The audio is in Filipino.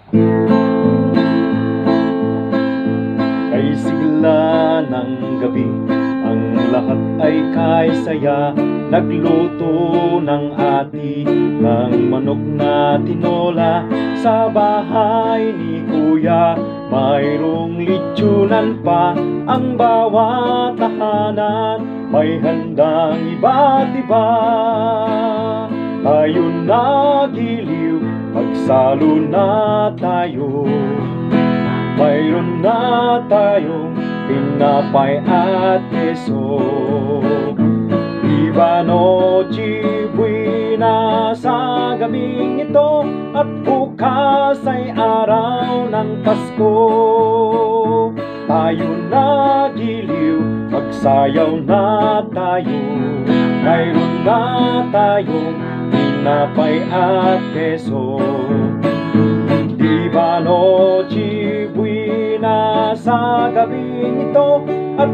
Kay sigla ng gabi, ang lahat ay kay saya. Nagluto ng ati ng manok na tinola. Sa bahay ni Kuya, mayroong litsunan pa. Ang bawat tahanan may handang iba't iba. Tayo nagiliw, magsalo na tayo. Mayroon na tayong tinapay at keso. Viva Noche Buena sa gabing ito, at bukas ay araw ng Pasko. Tayo nagiliw, magsayaw na tayo. Mayroon na tayong tinapay at keso. Viva Noche Buena sa gabing ito, at